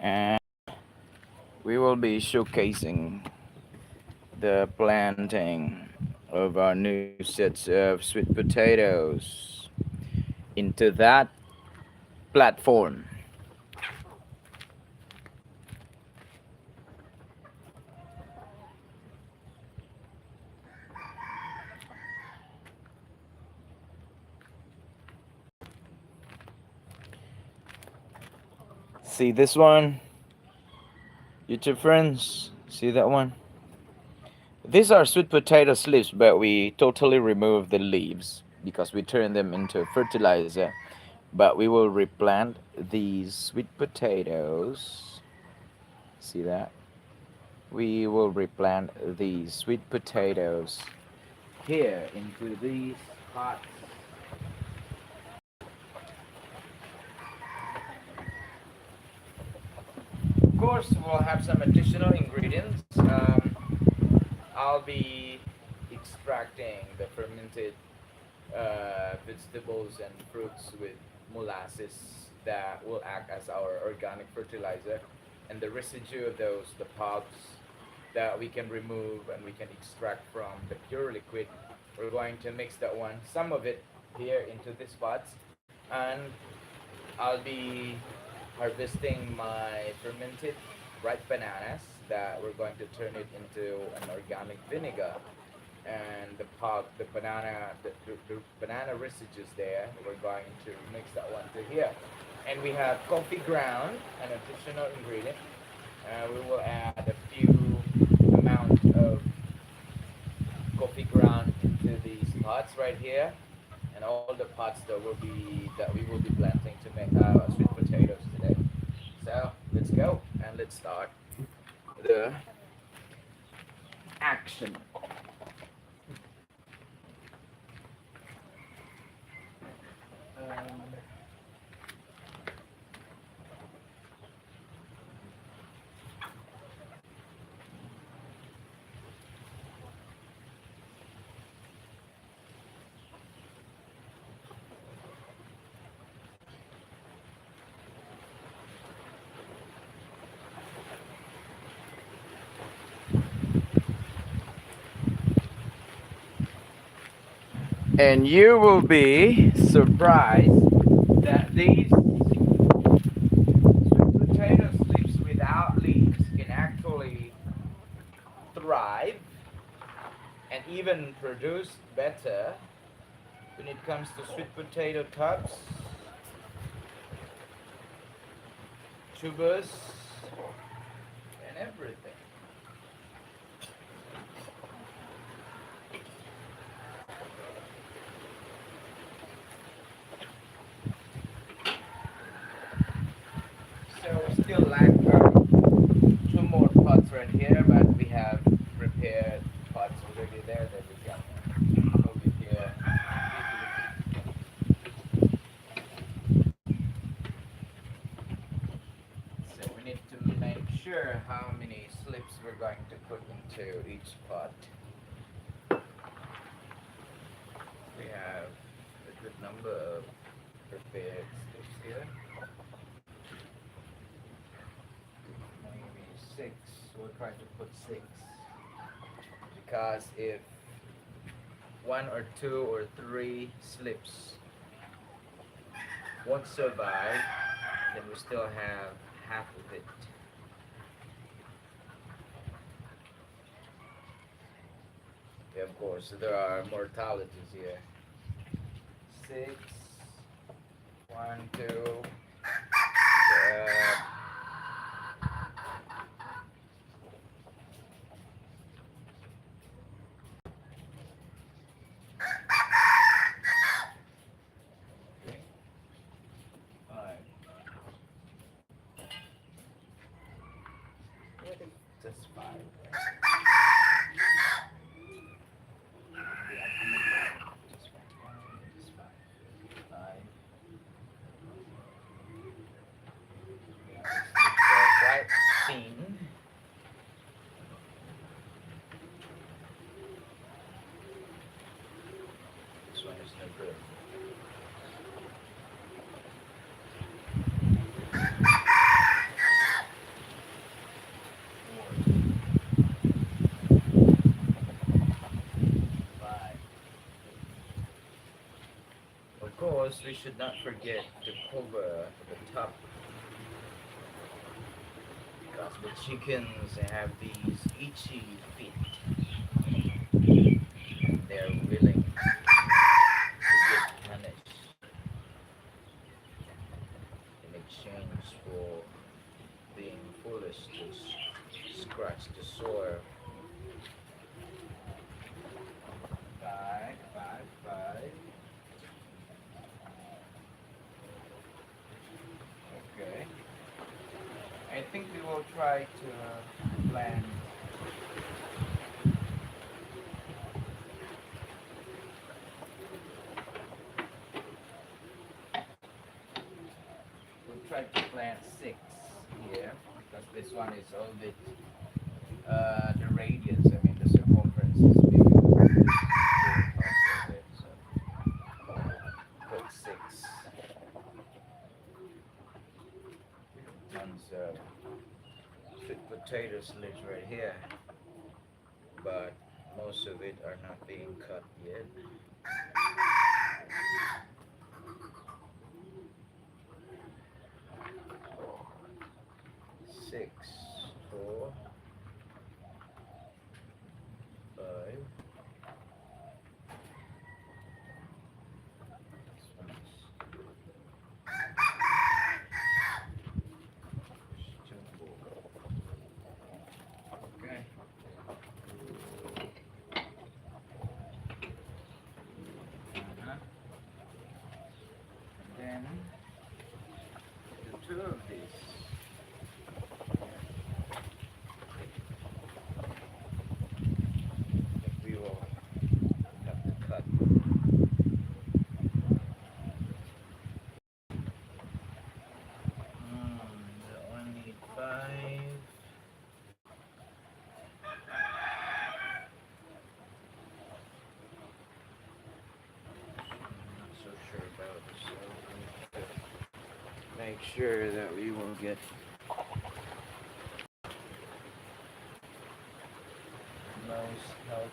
and we will be showcasing the planting of our new sets of sweet potatoes into that platform. See this one, YouTube friends? See that one? These are sweet potato slips, but we totally remove the leaves because we turn them into fertilizer. But we will replant these sweet potatoes. See that? We will replant these sweet potatoes here into these pots. Of course, we'll have some additional ingredients. I'll be extracting the fermented vegetables and fruits with molasses that will act as our organic fertilizer, and the residue of those, the pulps that we can remove and we can extract from the pure liquid. We're going to mix that one, some of it here into these pots, and I'll be harvesting my fermented ripe bananas that we're going to turn it into an organic vinegar, and the pulp, the banana residues there, we're going to mix that one to here. And we have coffee ground, an additional ingredient. We will add a few amount of coffee ground into these pots right here, and all the pots that we will be planting to make sweet potatoes today. So let's go and let's start the action. Um, and you will be surprised that these sweet potato slips without leaves can actually thrive and even produce better when it comes to sweet potato tops, tubers, and everything. So we still lack two more pots right here, but we have prepared pots already there that we can move it here easily. So we need to make sure how many slips we're going to put into each pot. We have a good number of prepared slips here. Maybe six. We'll try to put six. Because if one or two or three slips won't survive, then we still have half of it. Yeah, of course, there are mortalities here. Six, one, two, uh, okay, five. I think just five. Just five. Just five. Five. Yeah, it's quite thin. This one is no good. should not forget to cover the top because the chickens have these itchy feet and they're willing to get punished in exchange for being foolish to scratch the soil. Five, five, five. Okay. I think we will try to plant. We'll try to plant six here because this one is all bit. The radius, I mean the circumference is bigger than this part of it, so put six tons of sweet potato slips right here, but most of it are not being cut yet. Six, four, five. This one's jumbo. Okay. Uh-huh. And then the two of these. We will have to cut. I only need five. I'm not so sure about this, so we need to make sure that we will get most healthy.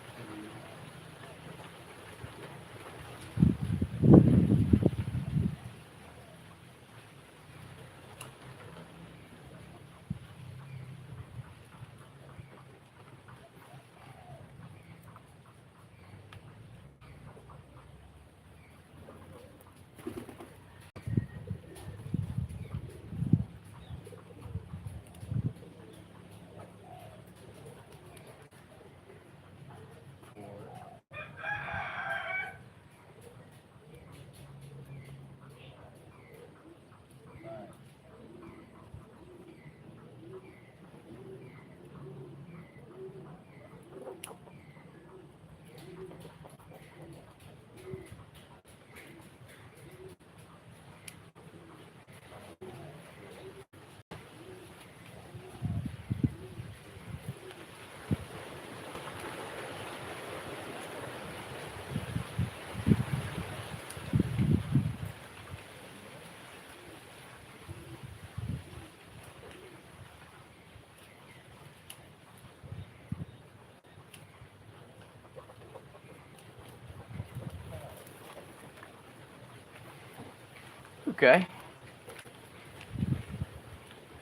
Okay.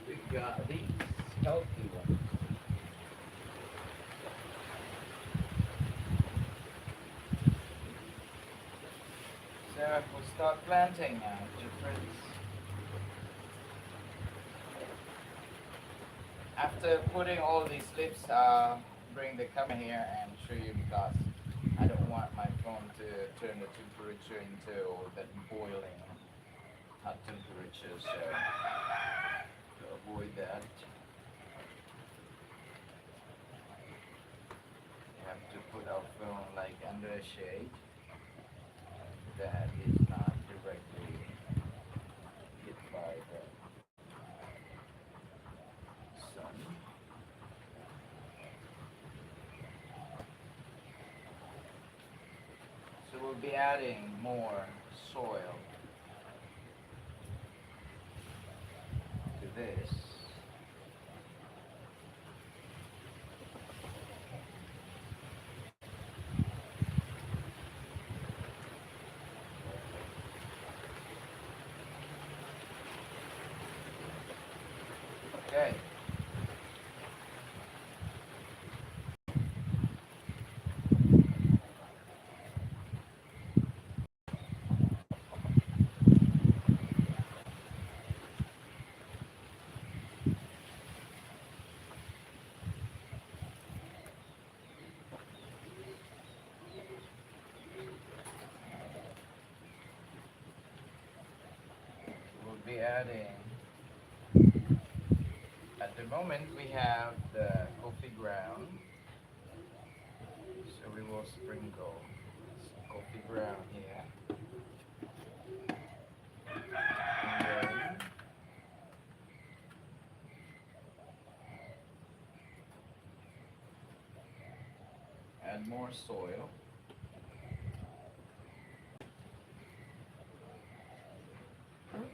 We got these healthy ones. So we'll start planting now, different. After putting all these slips, bring the camera here and show you because I don't want my phone to turn the temperature into that boiling hot temperature, so to avoid that, you have to put our phone like under a shade that is not directly hit by the sun. So we'll be adding more soil to this. Okay. We'll be adding, at the moment we have the coffee ground, so we will sprinkle some coffee ground here. And then add more soil.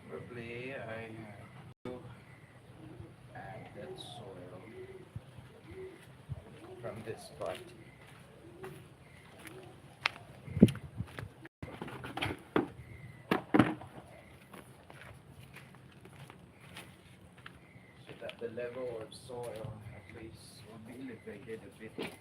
Probably I have to add that soil from this spot. So that the level of soil at least will be elevated a bit.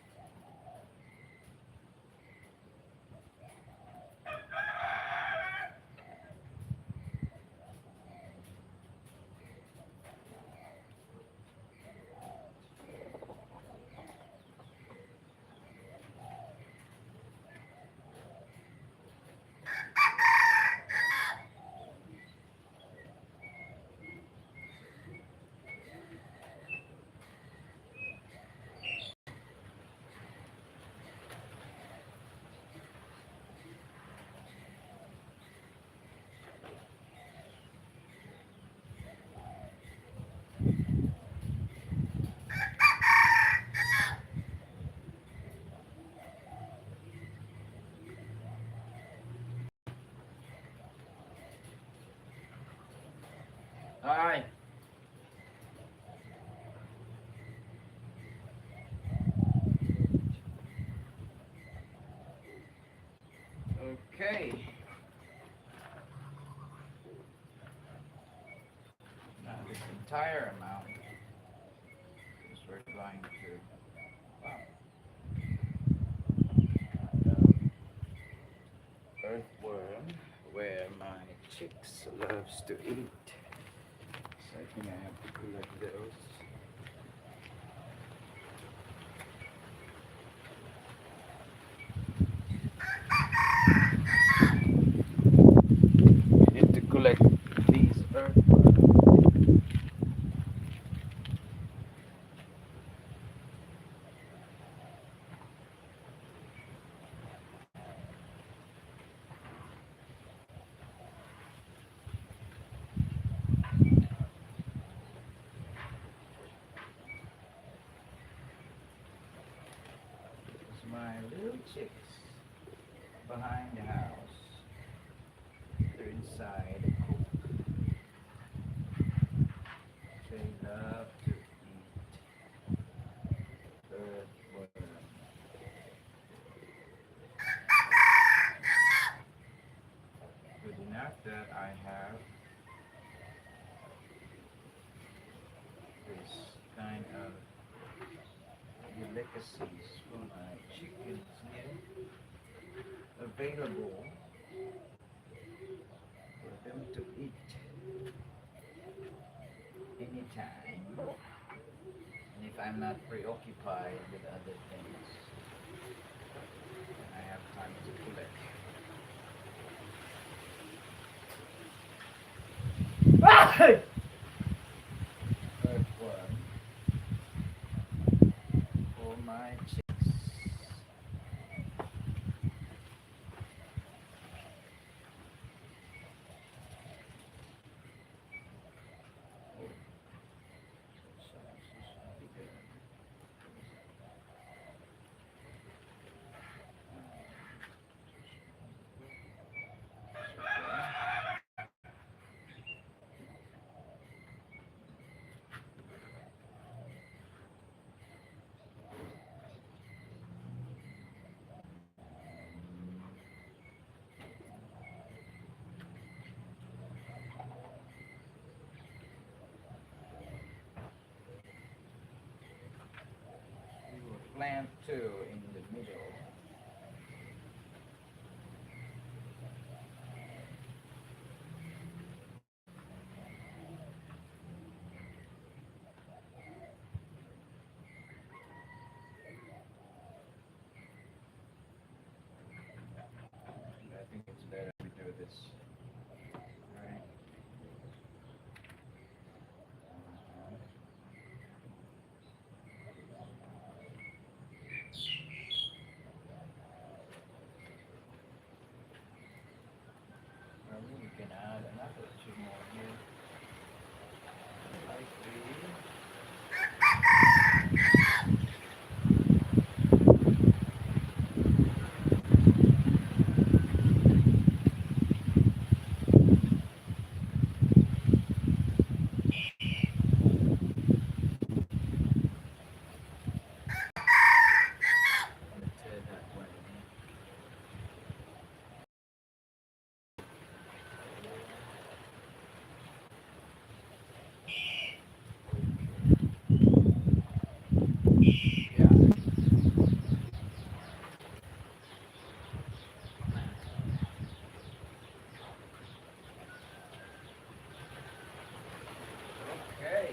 Alright. Okay. Now this entire amount is we're going to earthworm where my chicks loves to eat. So I think I have to collect those. I need to collect these earthworms. It's my little chicks behind the house. They're inside the coop. They love to eat earthworm. Good enough that I have this kind of delicacies for my chickens here available for them to eat anytime. And if I'm not preoccupied with other things, then I have time to collect. Earthworm for my chicks. Oh, bigger. plant two in the middle. I think it's better we do this. Right. Maybe we can add another two more here. Like three. Let's say that way. Yeah. Okay.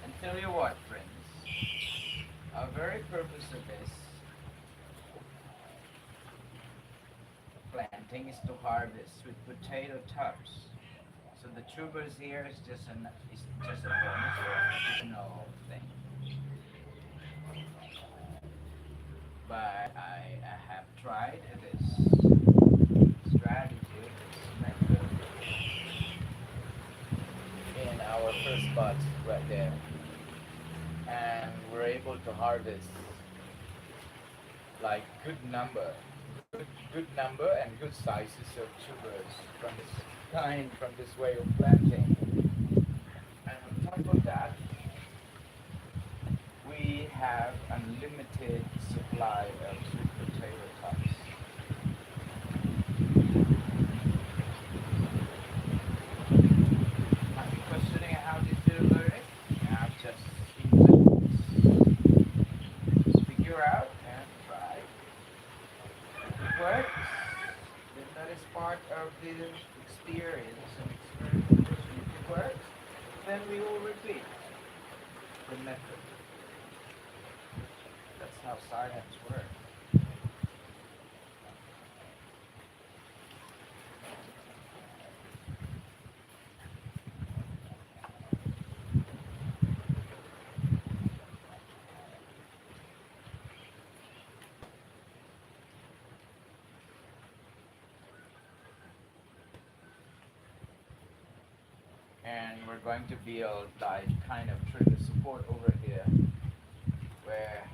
And tell you what, friends, our very purpose of this planting is to harvest sweet potato tops. So the tubers here is just a bonus or additional thing. But I have tried this strategy, this method in our first spot right there, and we're able to harvest like good number and good sizes of tubers from this from this way of planting. And on top of that, we have unlimited supply of sweet potato tops. Are you questioning how to deliver it? Now just figure out and try. If it works, then that is part of the experience and experimentation. If it works, then we will repeat the method. That's how science works. And we're going to build like kind of trigger support over here where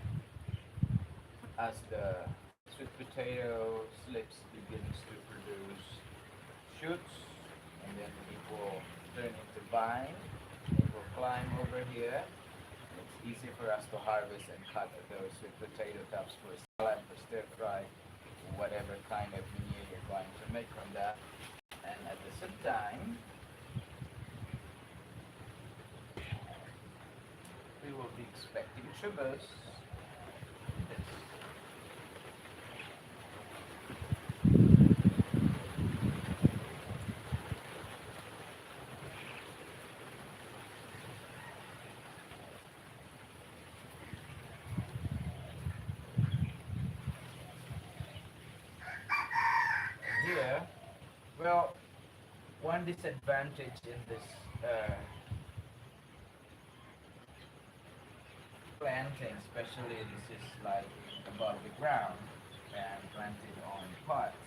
as the sweet potato slips begins to produce shoots and then it will turn into vine. It will climb over here. It's easy for us to harvest and cut those sweet potato tops for salad, for stir fry, whatever kind of meal you're going to make from that. And at the same time, we will be expecting tubers. Here, well, one disadvantage in this planting, especially this is like above the ground and planted on pots,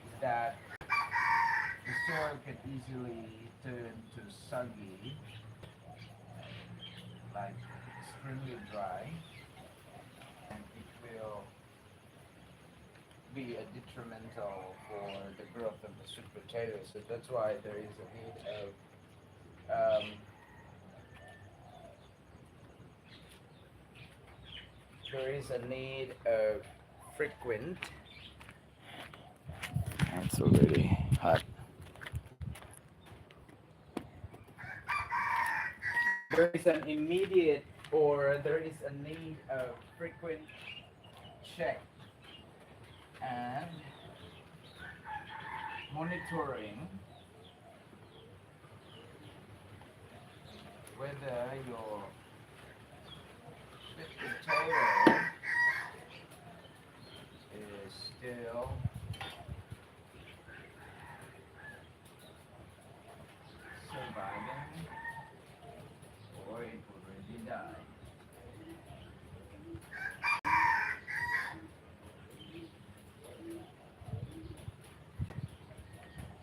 is that the soil can easily turn to soggy, like extremely dry, and it will be a detrimental for the growth of the sweet potato. So that's why there is a need of there is a need of frequent. It's already hot. There is an immediate or there is a need of frequent check and monitoring whether your sweet potato is still surviving or it already died.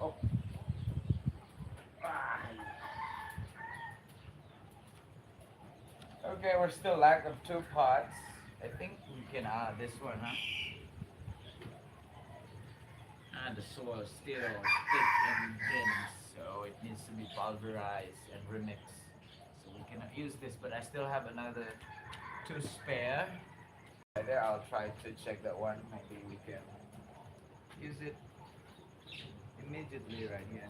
Oh, ah. Okay, we're still lack of two pots. I think we can add this one, huh? And the soil is still thick and dense, so it needs to be pulverized and remixed. So we cannot use this, but I still have another two spare. Right there, I'll try to check that one. Maybe we can use it immediately right here.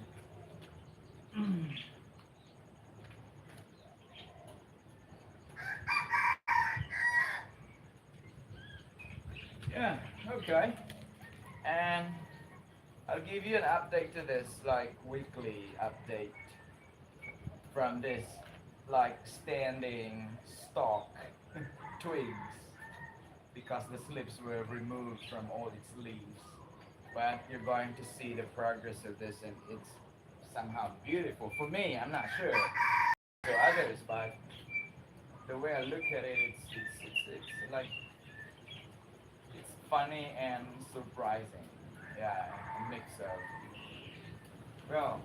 Yeah, okay. And I'll give you an update to this, like weekly update from this, like standing stock twigs, because the slips were removed from all its leaves. But you're going to see the progress of this, and it's somehow beautiful. For me, I'm not sure for others, but the way I look at it, it's like it's funny and surprising. Yeah, a mix of. Well,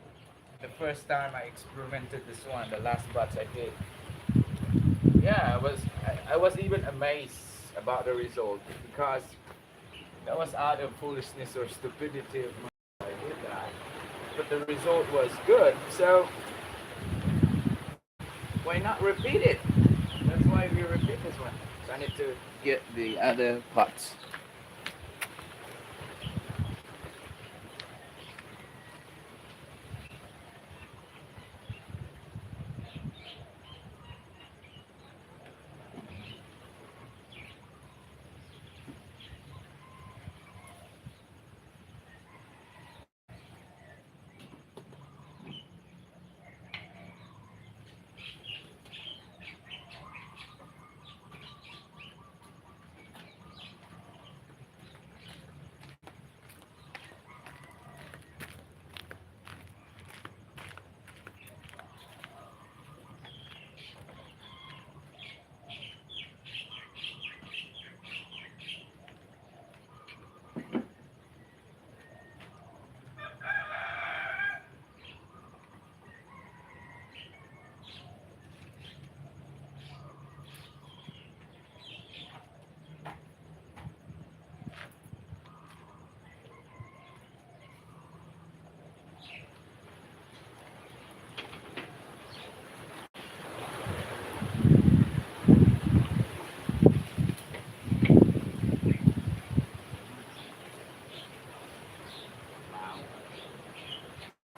the first time I experimented this one, the last batch I did, yeah, I was even amazed about the result because that was out of foolishness or stupidity of mine. I did that, but the result was good. So why not repeat it? That's why we repeat this one. So I need to get the other pots.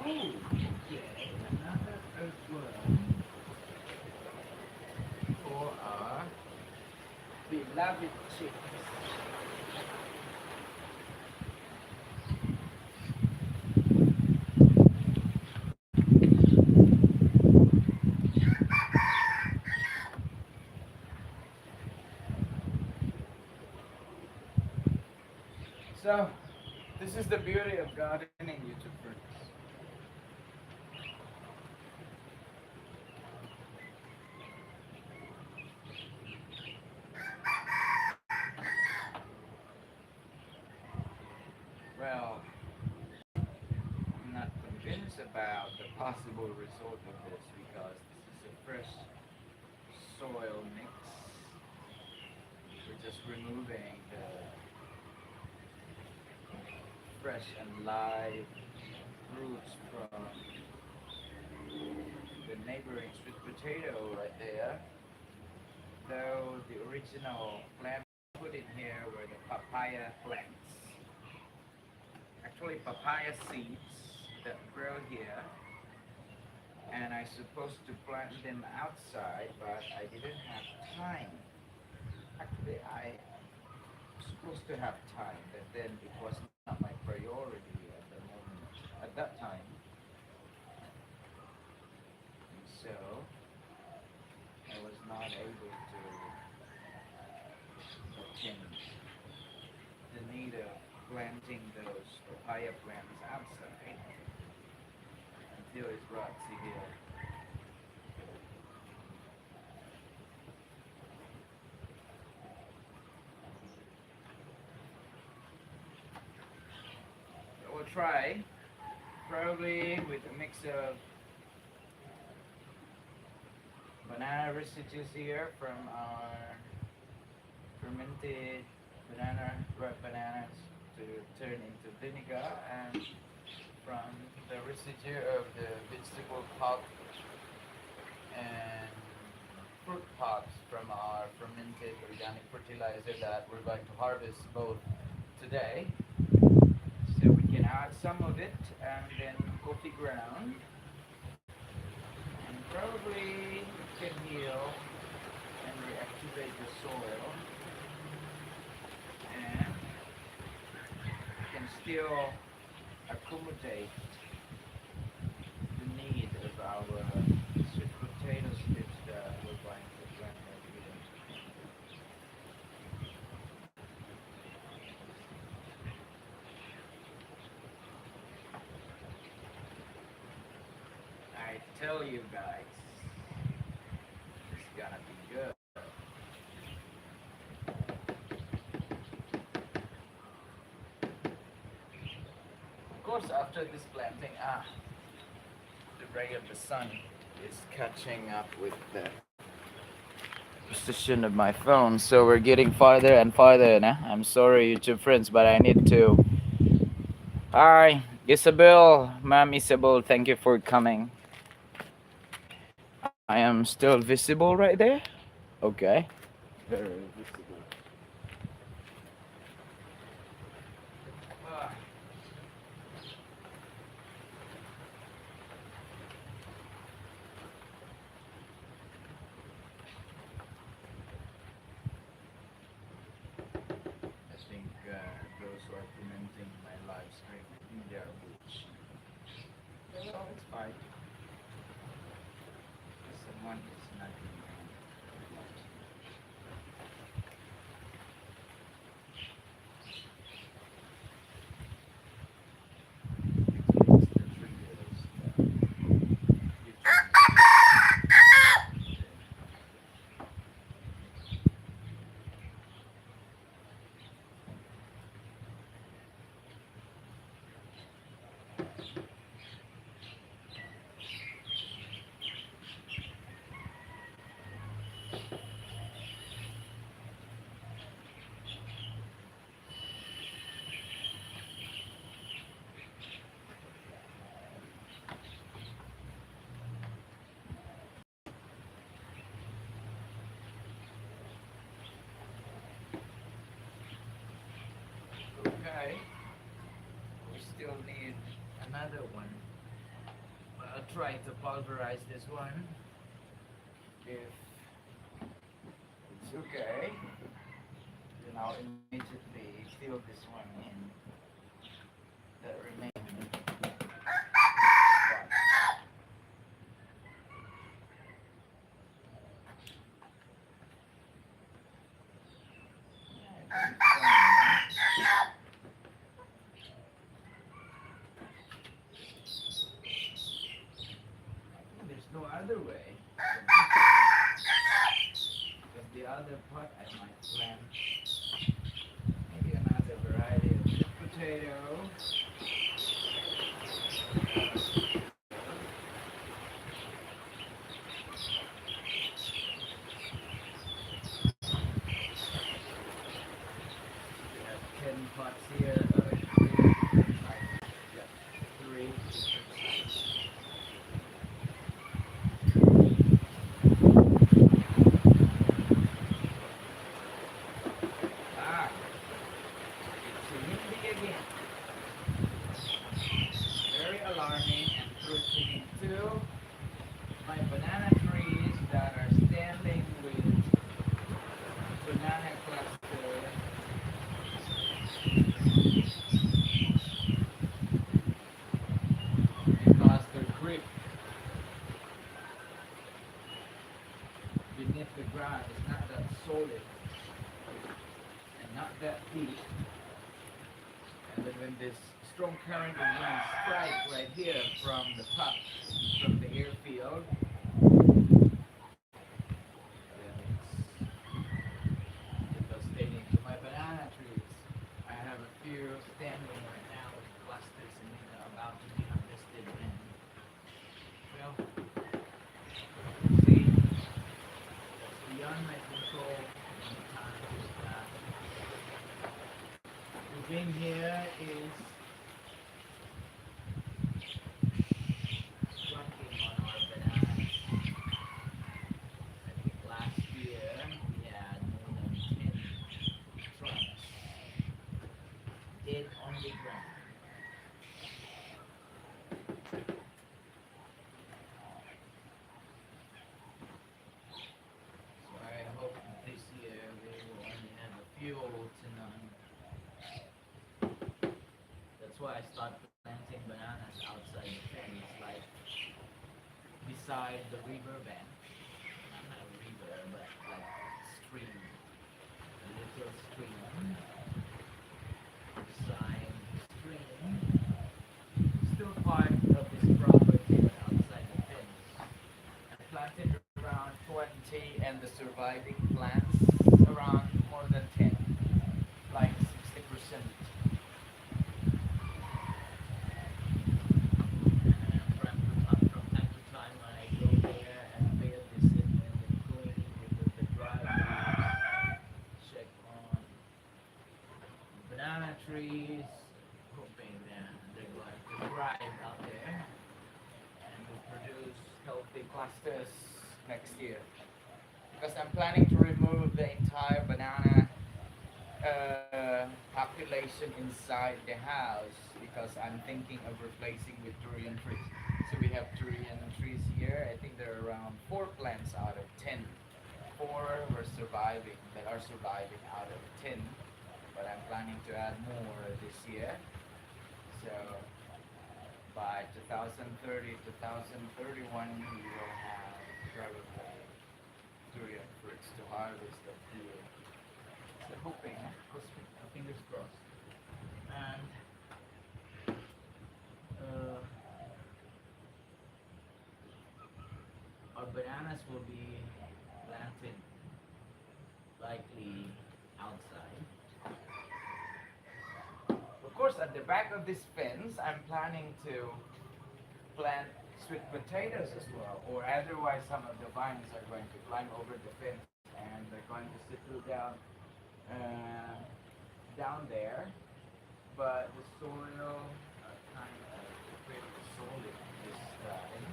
Oh, okay, another earthworm for our beloved chicks. So, this is the beauty of gardening, YouTube friends. Well, I'm not convinced about the possible result of this because this is a fresh soil mix. We're just removing fresh and live roots from the neighboring sweet potato right there. Though the original plant put in here were the papaya plants. Actually, papaya seeds that grow here, and I supposed to plant them outside, but I didn't have time. Actually, I was supposed to have time, but then it was not my priority at the moment, at that time. And so I was not able to attend the need of planting those papaya plants outside until it brought to here. So we'll try, probably with a mix of banana residues here from our fermented banana, ripe bananas to turn into vinegar, and from the residue of the vegetable pulp and fruit pulps from our fermented organic fertilizer that we're going to harvest both today. So we can add some of it and then coffee ground, and probably can heal and reactivate the soil, and can still accommodate the need of our sweet potato strips that we're going to plant every day. I tell you guys, it's gonna be good. Of course, after this planting, the ray of the sun is catching up with the position of my phone, so we're getting farther and farther now. I'm sorry, YouTube friends, but I need to. Hi, Isabel, Ma'am Isabel, thank you for coming. I am still visible right there. Okay. Very visible. Ah. I think those who are commenting my live stream, I think they are rich. Well, it's fine. Someone is not in the live stream. It's the triggers that okay. We still need another one. I'll try to pulverize this one if it's okay. Then I'll immediately fill this one in the remaining spot. Yeah, there's no other way. Because the other part I might plant maybe another variety of sweet potato. We have 10 pots here already. that deep, and then when this strong current and wind strike right here from the top, from the airfield, then it's devastating to my banana trees. I have a few standing right now with clusters and about to be harvested, and well, see, that's beyond my control. Sometimes the wind here is flanking on our bananas. I think last year we had more than 10 trunks dead on the ground. So I hope this year we will only have a few to none. That's why I started planting bananas outside the fence, like beside the river bank. Not a river, but like stream. A little stream beside the stream. Still part of this property, but outside the fence. I planted around 20, and the surviving plants around more than 10, like 60%. From time to time, I go there and pay a visit and then going with the drivers, check on banana trees, hoping that they're going to thrive out there and will produce healthy clusters next year. Because I'm planning to remove the entire banana population inside the house, because I'm thinking of replacing with durian trees. So we have durian trees here. I think there are around 4 plants out of 10. 4 were surviving, that are surviving out of 10. But I'm planning to add more this year. So by 2030, 2031, we will have probably durian fruits to harvest of here. So hoping, fingers crossed. And uh, our bananas will be planted likely outside. Of course, at the back of this fence, I'm planning to plant sweet potatoes as well, or otherwise some of the vines are going to climb over the fence and they're going to settle down down there. But the soil kind of pretty solid this time,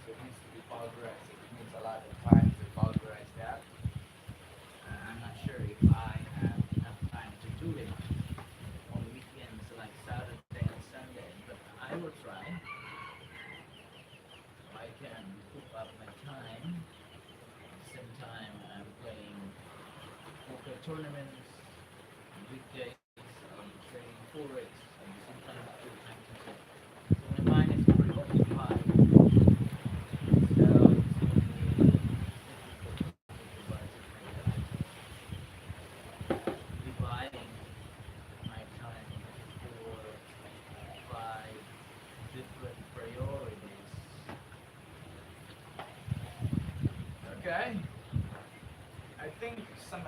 so it needs to be pulverized. It needs a lot of time to pulverize that. I'm not sure if I have enough time to do it on weekends like Saturday and Sunday, but I will try. I can cook up my time. At the same time, I'm playing poker tournaments on weekdays. I'm training forex, and sometimes do time control. So my mind is pretty occupied. So it's going to be difficult dividing my time for 5 different priorities. Okay. I think some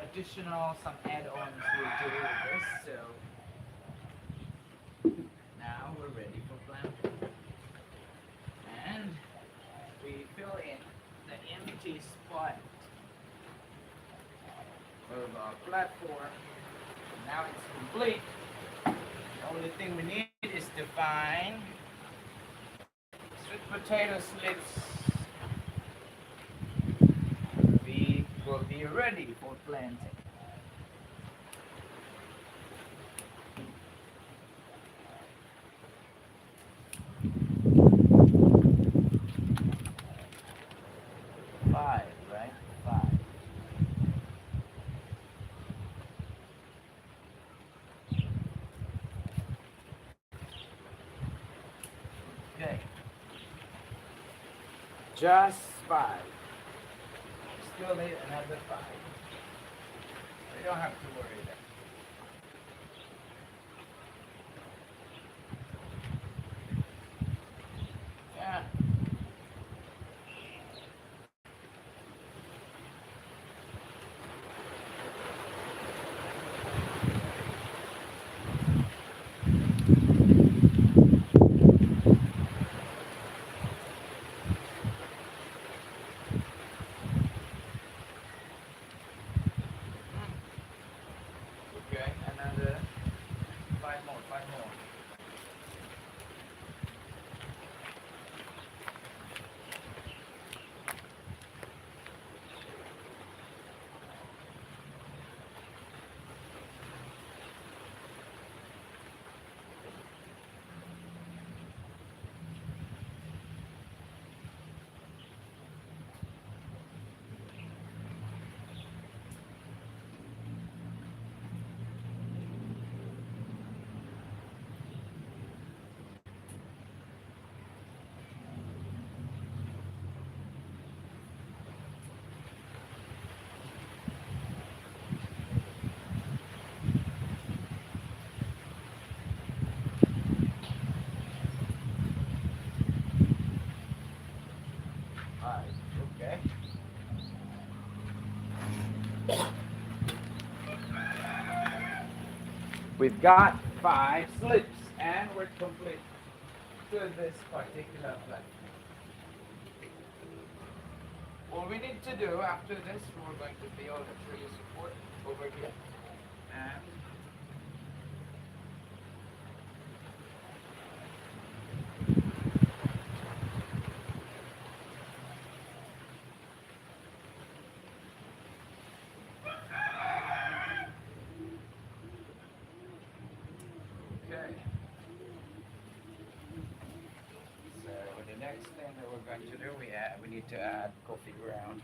add-ons will do with this. So now we're ready for planting. And we fill in the empty spot of our platform. Now it's complete. The only thing we need is to find sweet potato slips. We will be ready for planting. Five, right? 5. Okay. Just 5. Still need another 5. We don't have to worry then. We've got five slips and we're complete to this particular platform. What we need to do after this, we're going to build a tree support over here. And okay. So the next thing that we're going to do, we need to add coffee ground.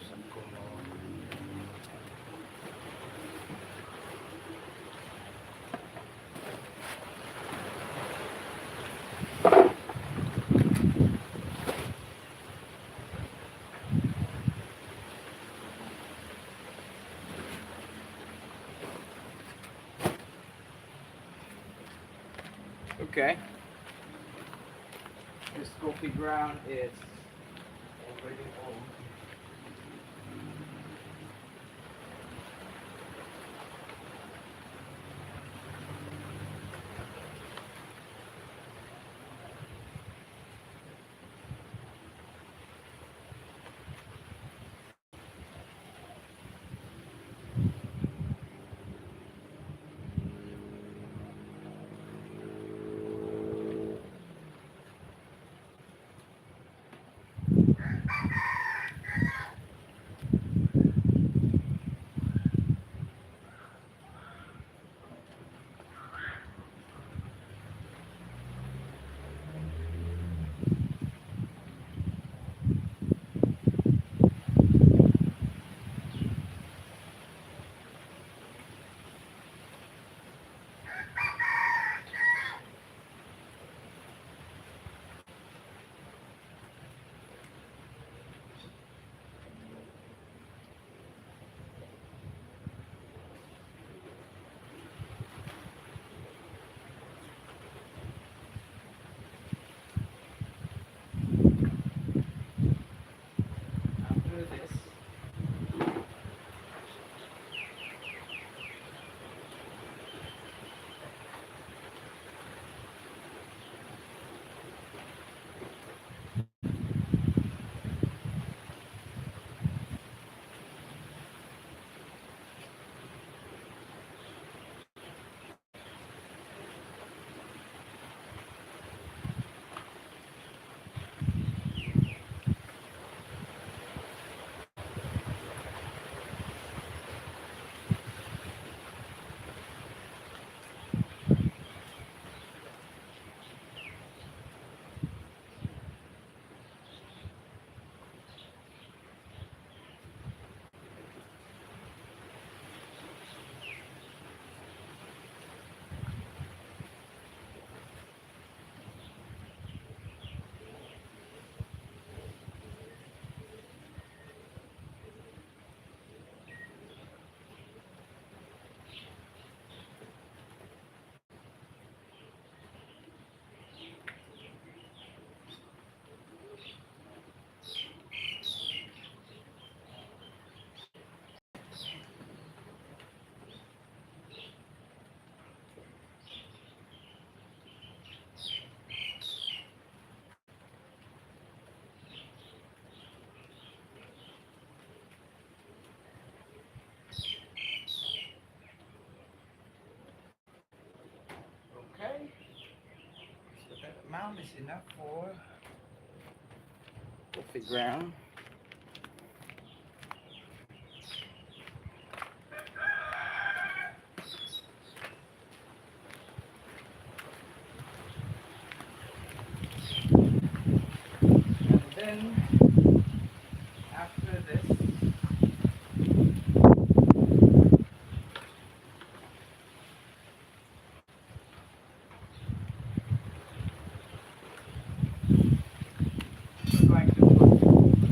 Some okay. This coffee ground is already old. After this, okay. So that amount is enough for coffee ground. And then after this, we're going to put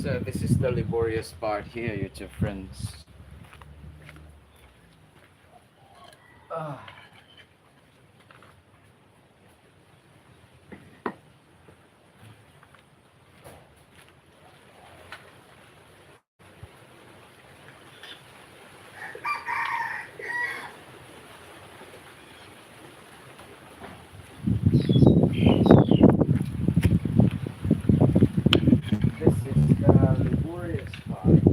So this is the laborious part here, YouTube friends. Ah, this is the laborious part.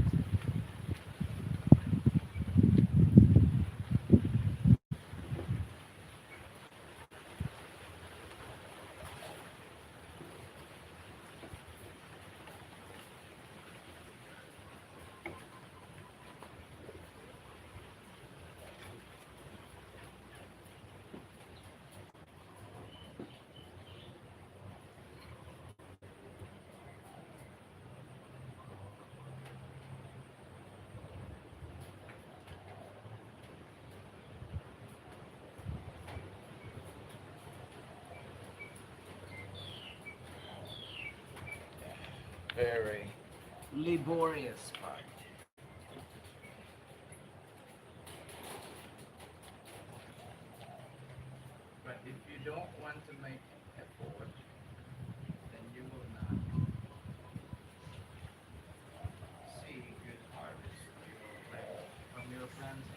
Very laborious part. But if you don't want to make effort, then you will not see good harvest from your plants.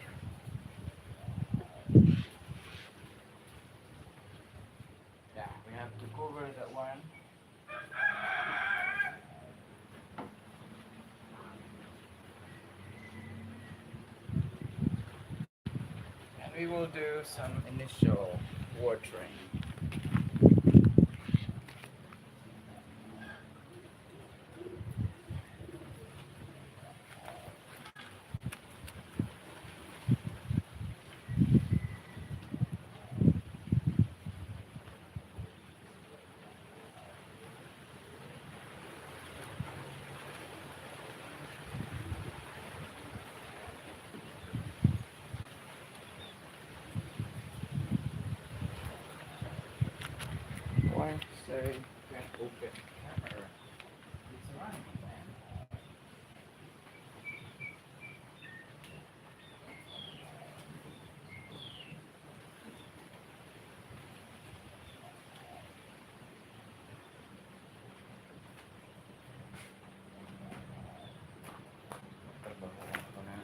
Yeah, we have to cover that one. And we will do some initial watering. Why say can't open camera? It's running, man. Trabaho ko na.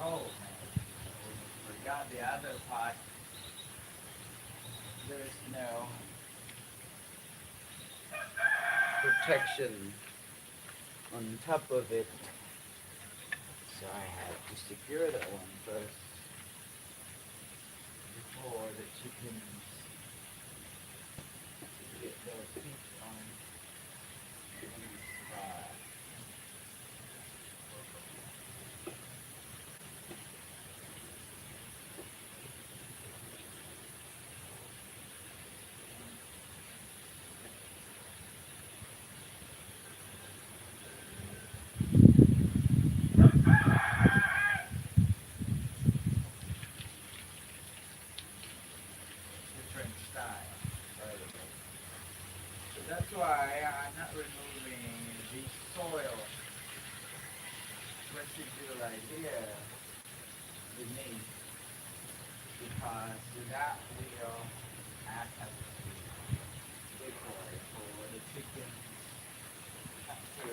Oh man, forgot the other part. There is no protection on top of it, so I have to secure that one first before the chickens get their feet on these spot. Different style. Right. So that's why I'm not removing the soil residue right here beneath, because that will act as a decoy for the chickens not to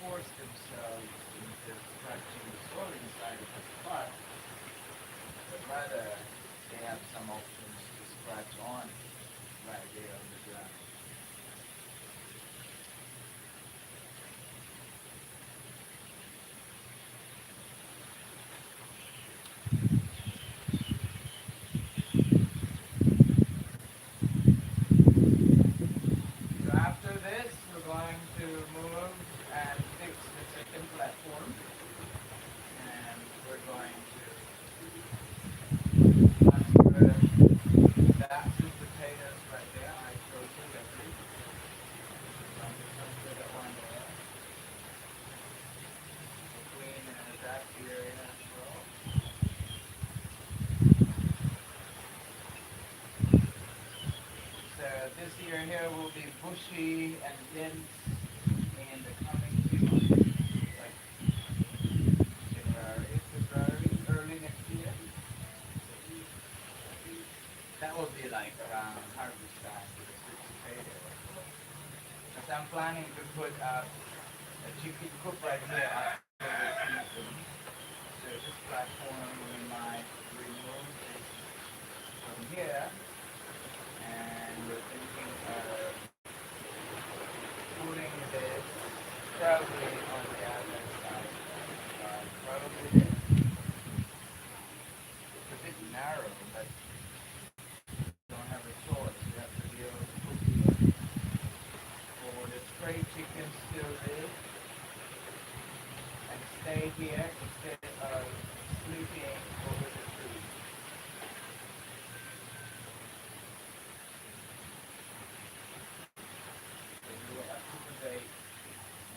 force themselves into scratching the soil inside of the spot, but rather they have some options to scratch on right there on the ground. So after this, we're going to move and fix the second platform, and we're going to, after that sweet potatoes right there, I showed you already. I'm going to put that one there, between that area as well. So this year here will be bushy and dense in the coming 2 months, like January, February, early next year. That will be like around harvest time for the sweet potato. Because I'm planning to put a chicken coop right here after the season. So this platform we might remove this from here, and we're thinking of putting this probably on the other side. Probably there. It's a bit narrow, but don't have a choice. We have to be able to put here for the stray chickens to live and stay here instead of sleeping over the trees. So we will accommodate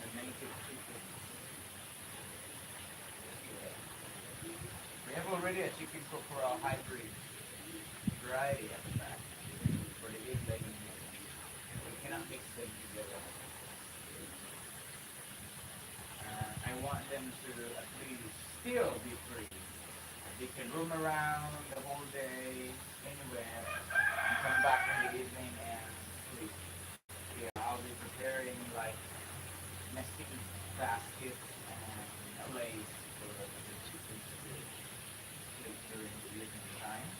the native chickens here. We have already a chicken corporal hybrid variety at the back for the egg laying here. We cannot mix them together. I want them to at least still be free. They can roam around the whole day, anywhere, and come back in the evening and sleep. Yeah, I'll be preparing like nesting baskets and a place for the chickens to sleep during the evening time.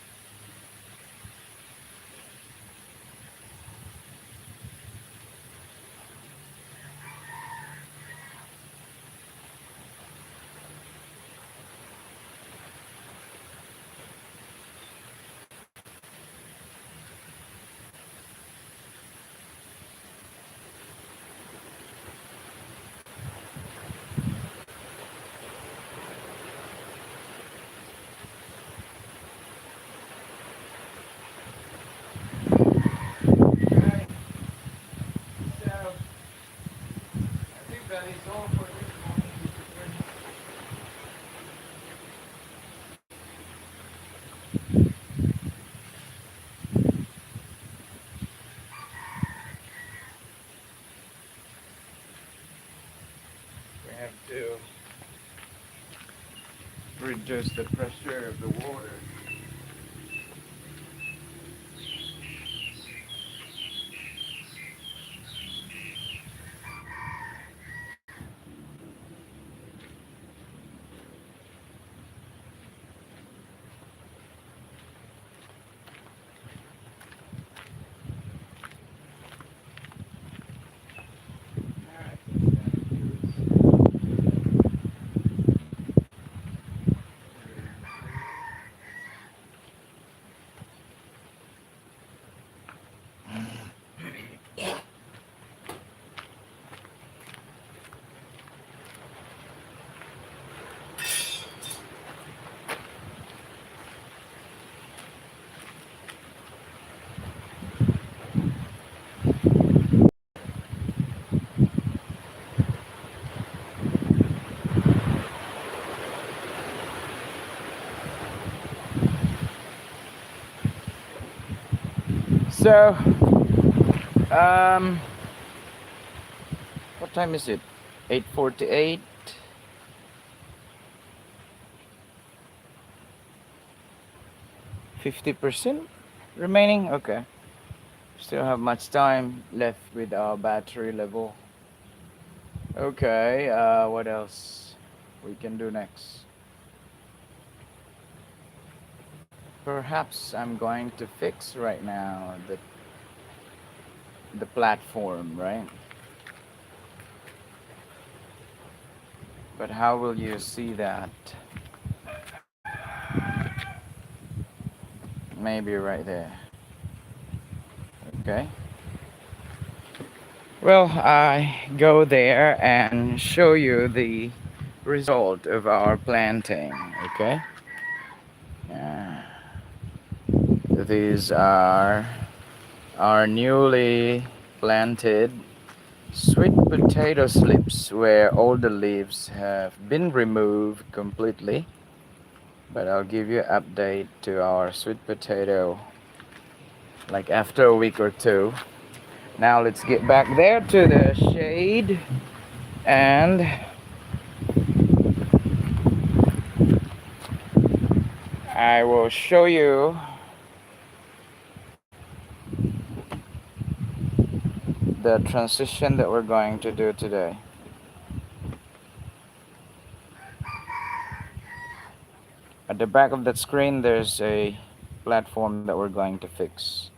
Right. So I think that is all for this morning, Mr. Prince. We have to reduce the pressure of the water. So, um, what time is it? 8:48. 50% remaining. Okay. Still have much time left with our battery level. Okay. What else we can do next? Perhaps I'm going to fix right now the platform, right? But how will you see that? Maybe right there. Okay. Well, I go there and show you the result of our planting. Okay. Uh, these are our newly planted sweet potato slips where all the leaves have been removed completely. But I'll give you an update to our sweet potato like after a week or two. Now let's get back there to the shade and I will show you the transition that we're going to do today. At the back of that screen, there's a platform that we're going to fix.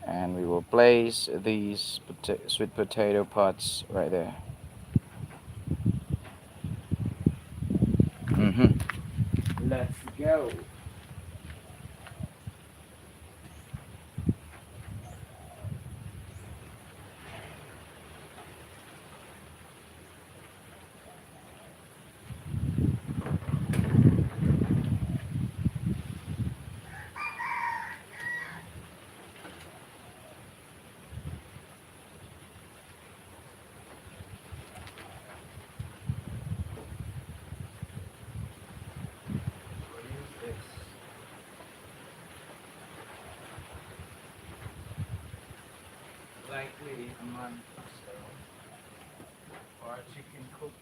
And we will place these sweet potato pots right there. Mm-hmm. Let's go. We'll use this likely a month or so for our chicken cook.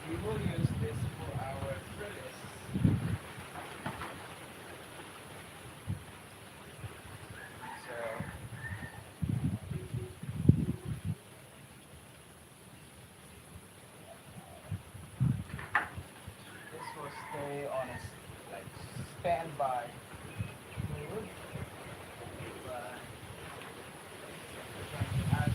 We will use this for our trellis. So this will stay on a like standby mode. But as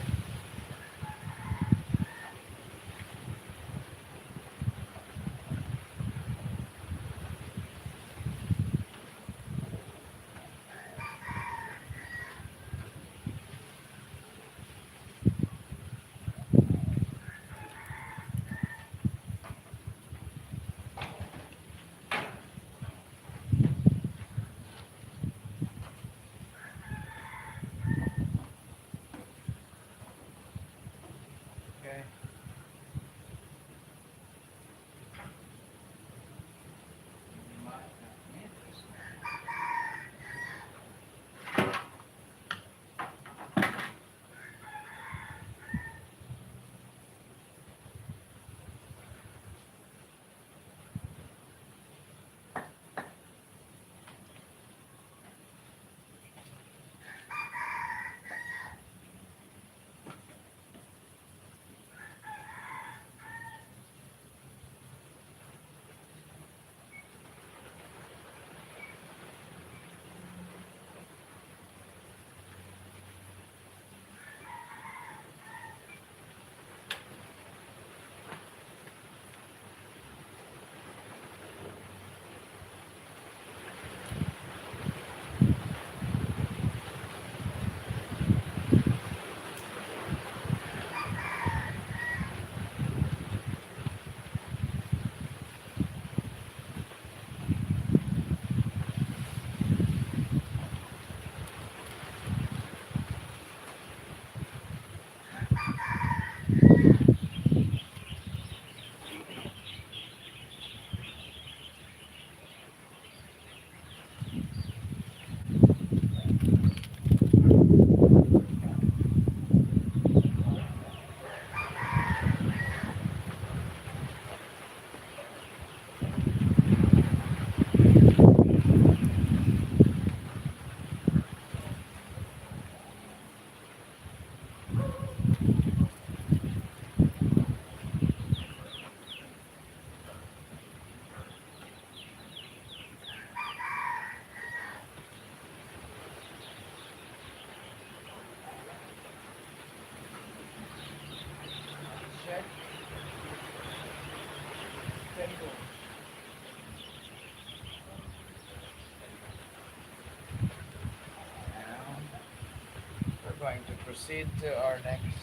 proceed to our next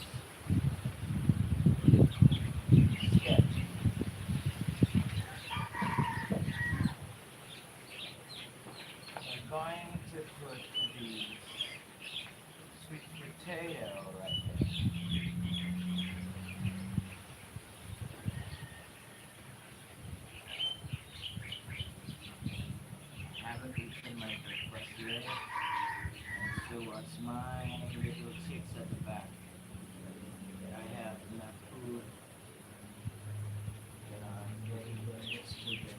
sketch. We're going to put the sweet potato right there. Haven't eaten my breakfast yet, and so what's my little chicks at the back. I have enough food that I'm getting them yesterday.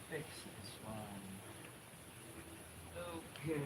Fix this one. Okay.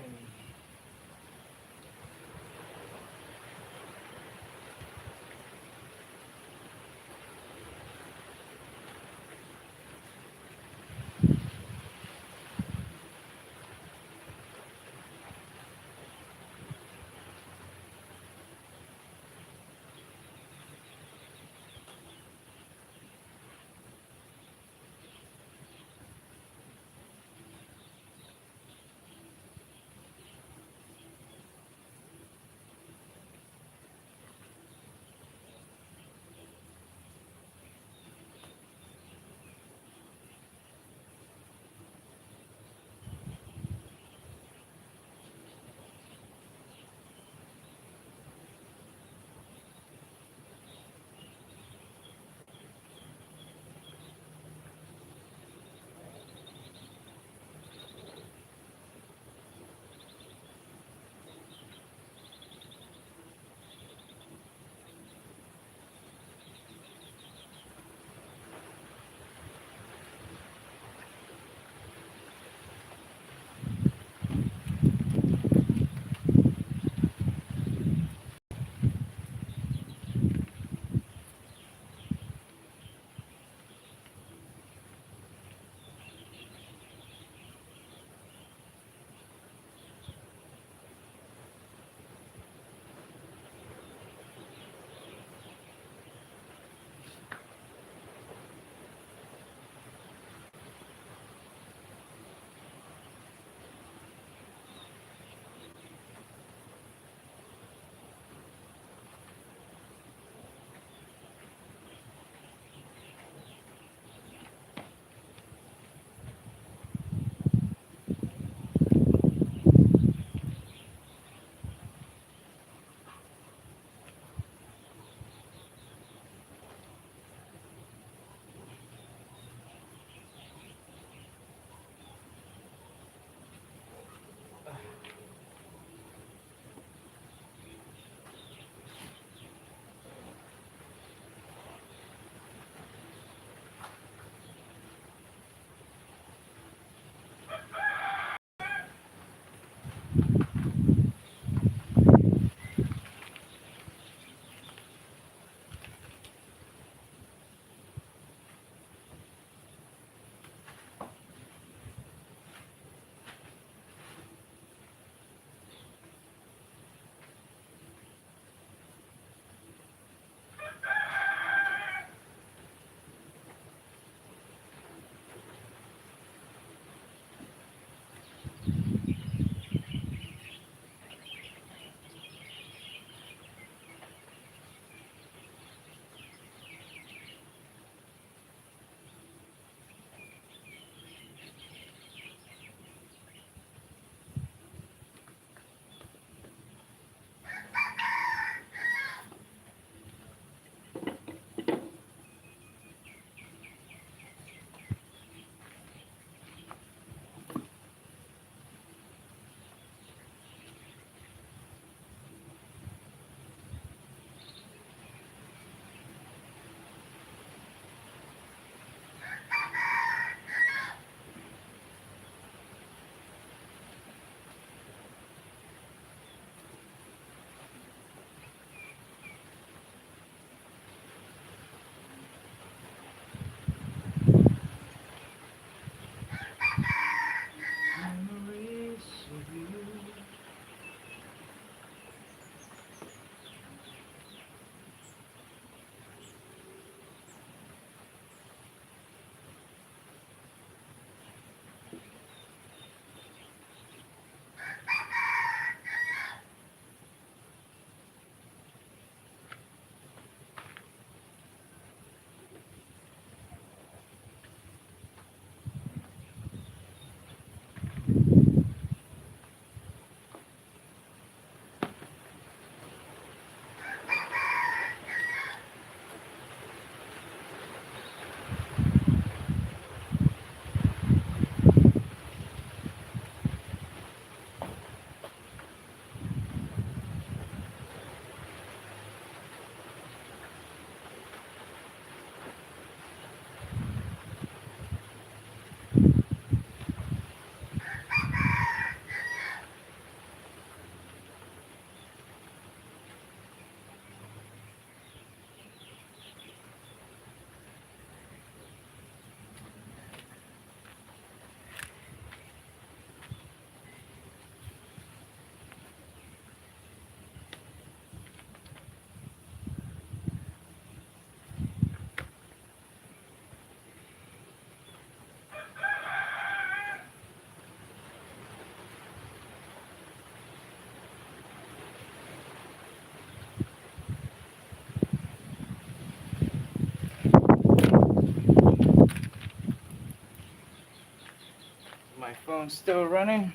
Oh, still running.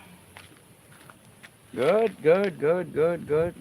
Good, good, good, good, good.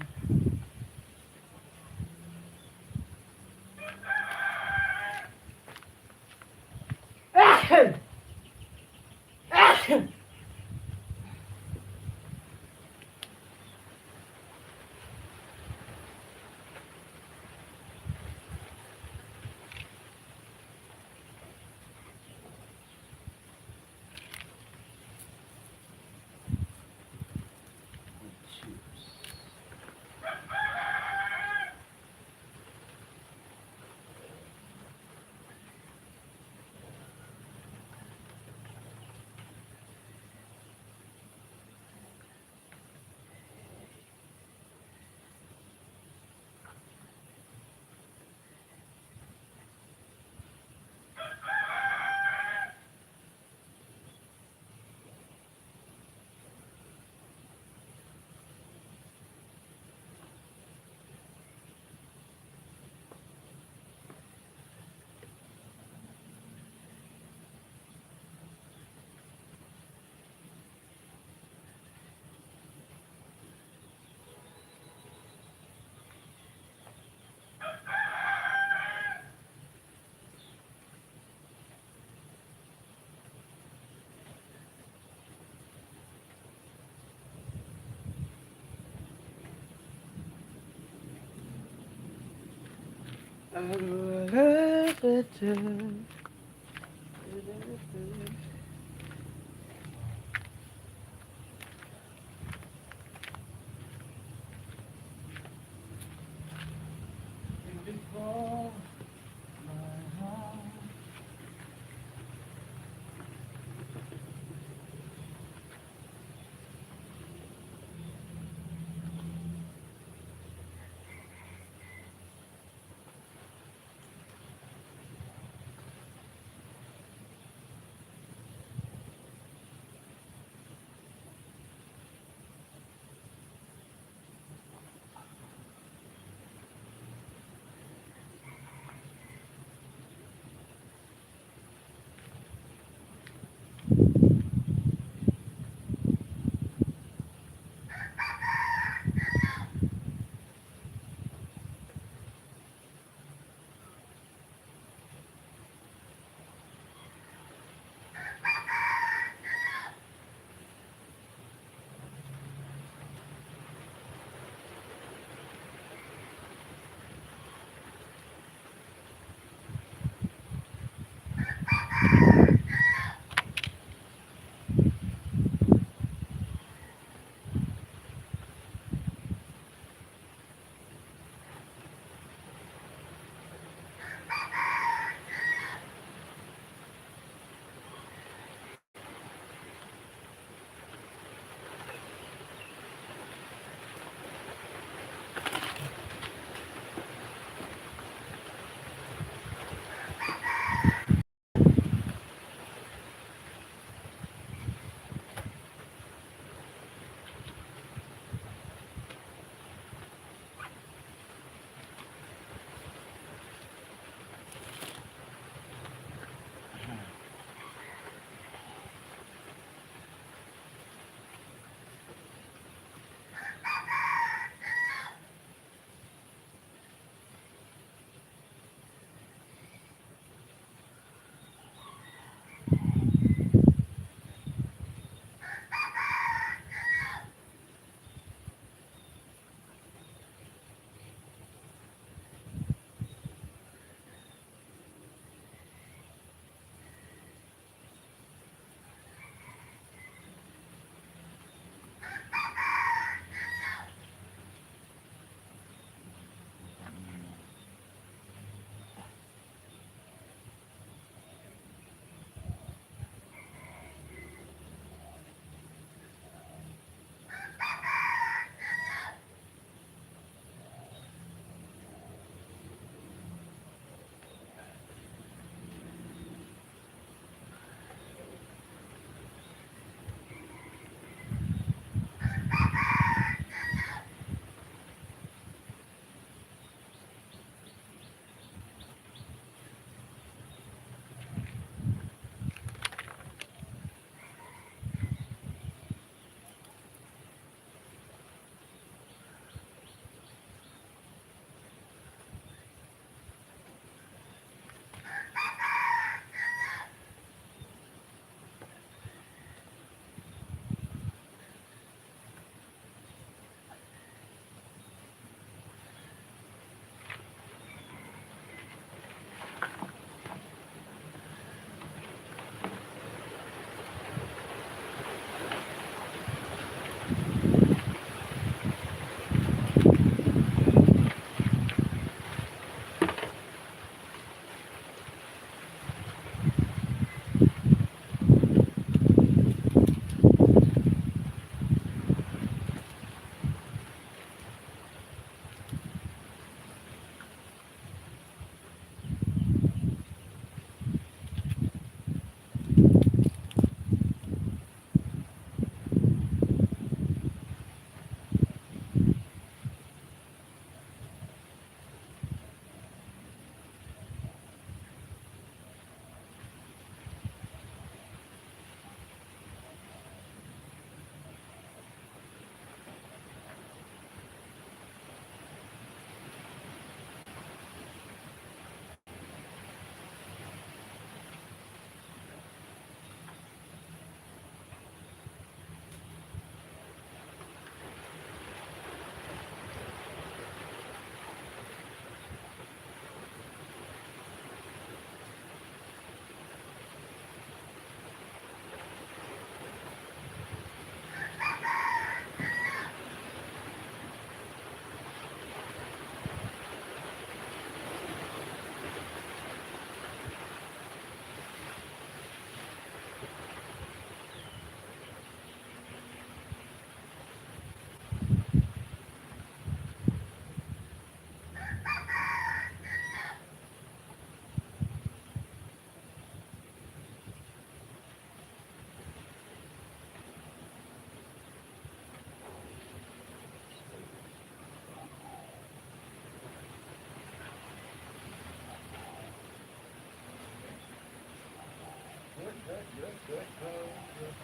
Good, good.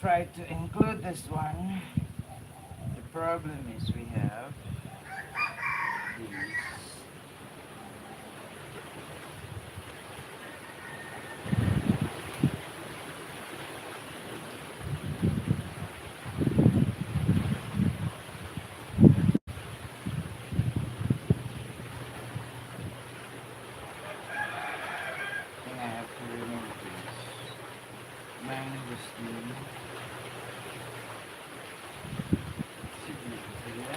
Try to include this one. The problem is we have these. I think I have to remove this. Minus the seedlings here.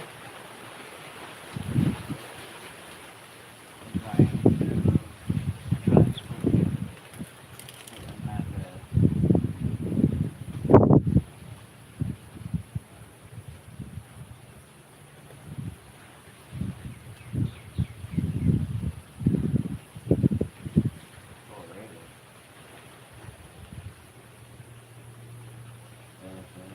Trying to transfer it to another. Already. Okay.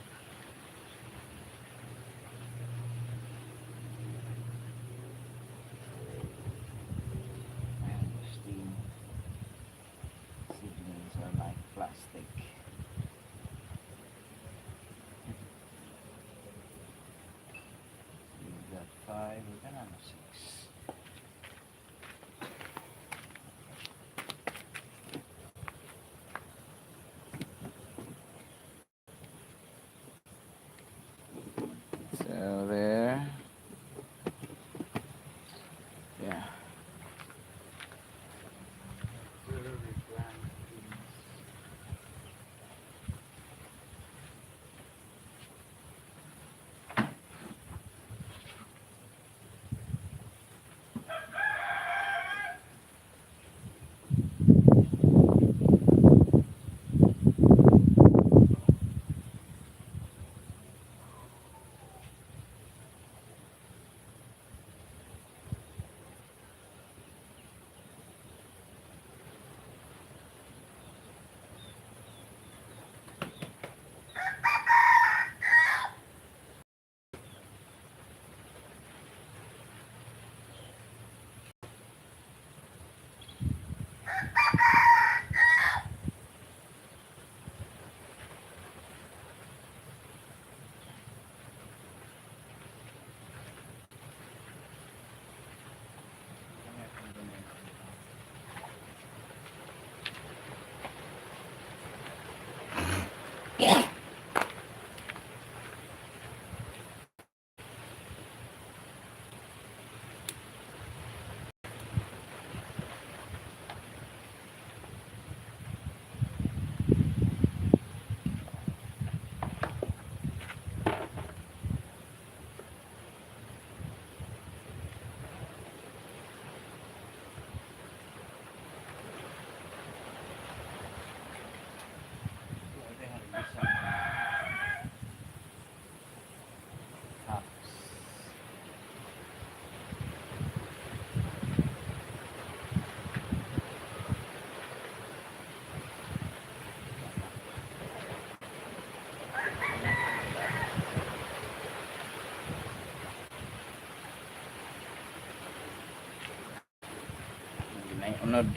And the seedlings are like plastic. We've got 5, we're gonna have 6. So there. Yeah. Very bland things. They have some cups. May unod.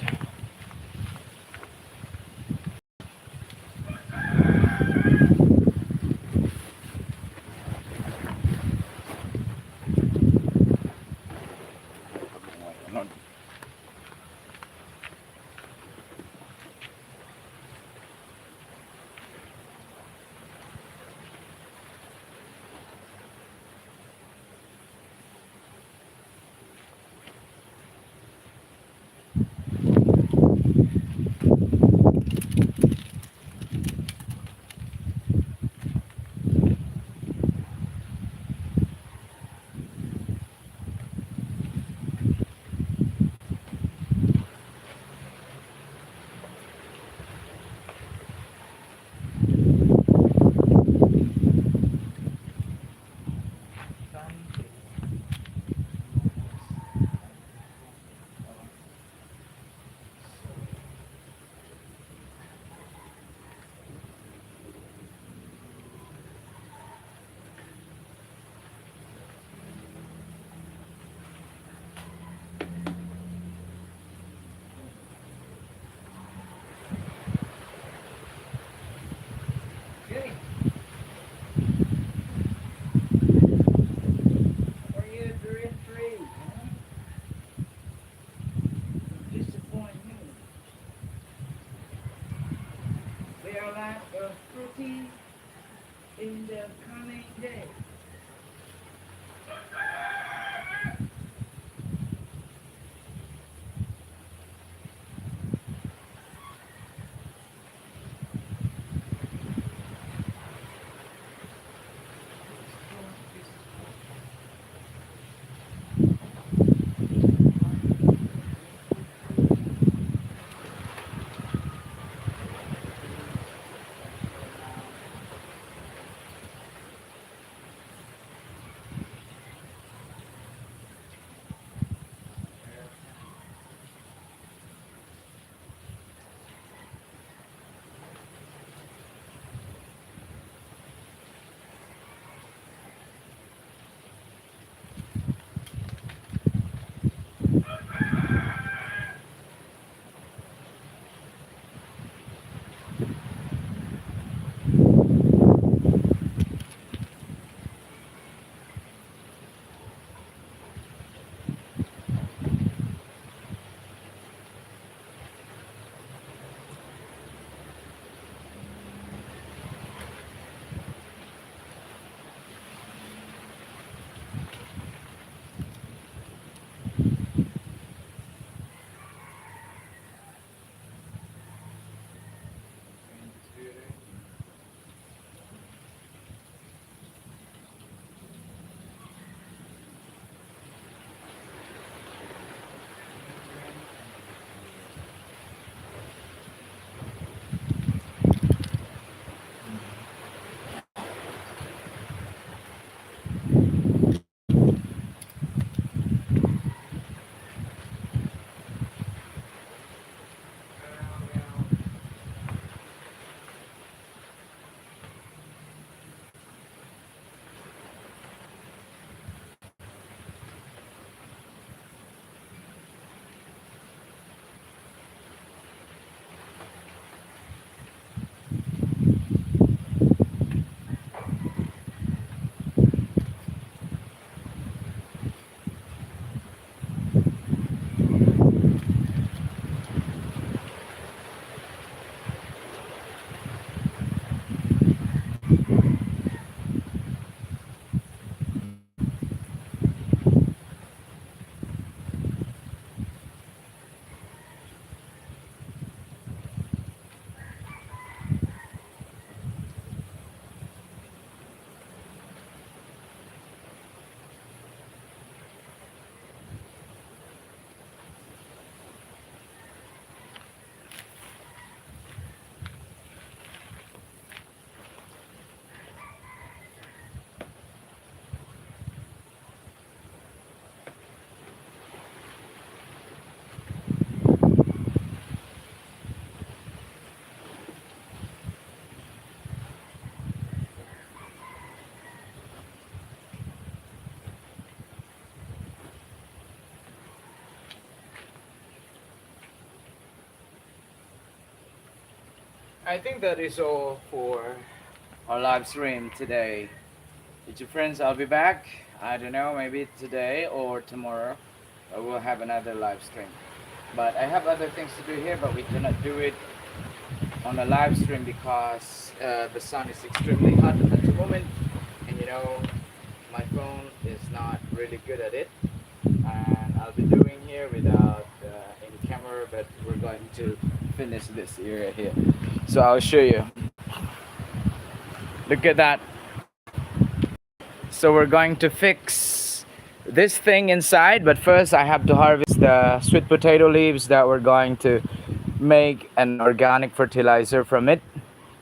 May unod. I think that is all for our live stream today. With your friends, I'll be back. I don't know, maybe today or tomorrow. We'll have another live stream. But I have other things to do here, but we cannot do it on a live stream because the sun is extremely hot at the moment. And you know, my phone is not really good at it. And I'll be doing here without any camera, but we're going to finish this area here. So I'll show you. Look at that. So we're going to fix this thing inside, but first I have to harvest the sweet potato leaves that we're going to make an organic fertilizer from it.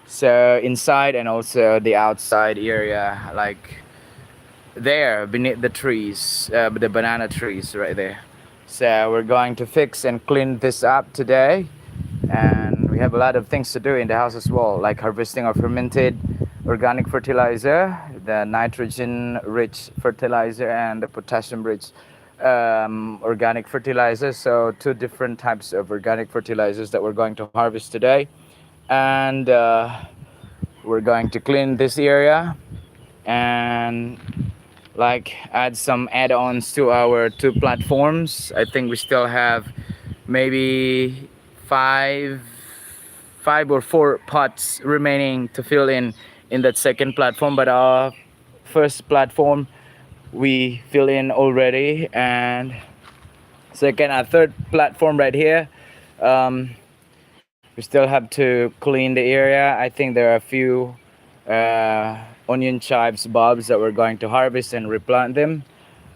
So inside and also the outside area, like there beneath the trees, the banana trees right there. So we're going to fix and clean this up today, and we have a lot of things to do in the house as well, like harvesting our fermented organic fertilizer, the nitrogen rich fertilizer and the potassium rich organic fertilizer. So two different types of organic fertilizers that we're going to harvest today. And we're going to clean this area and like add some add-ons to our two platforms. I think we still have maybe five or four pots remaining to fill in that second platform, but our first platform we fill in already, and second and third platform right here, we still have to clean the area. I think there are a few onion chives bulbs that we're going to harvest and replant them,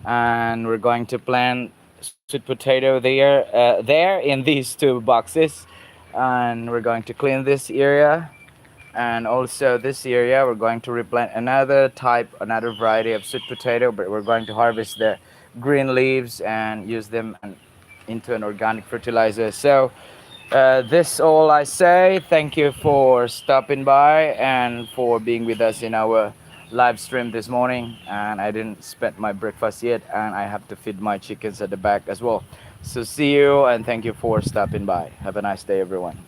and we're going to plant sweet potato there in these two boxes, and we're going to clean this area. And also this area we're going to replant another variety of sweet potato, but we're going to harvest the green leaves and use them into an organic fertilizer. So this all I say. Thank you for stopping by and for being with us in our live stream this morning. And I didn't spend my breakfast yet, and I have to feed my chickens at the back as well. So see you, and thank you for stopping by. Have a nice day, everyone.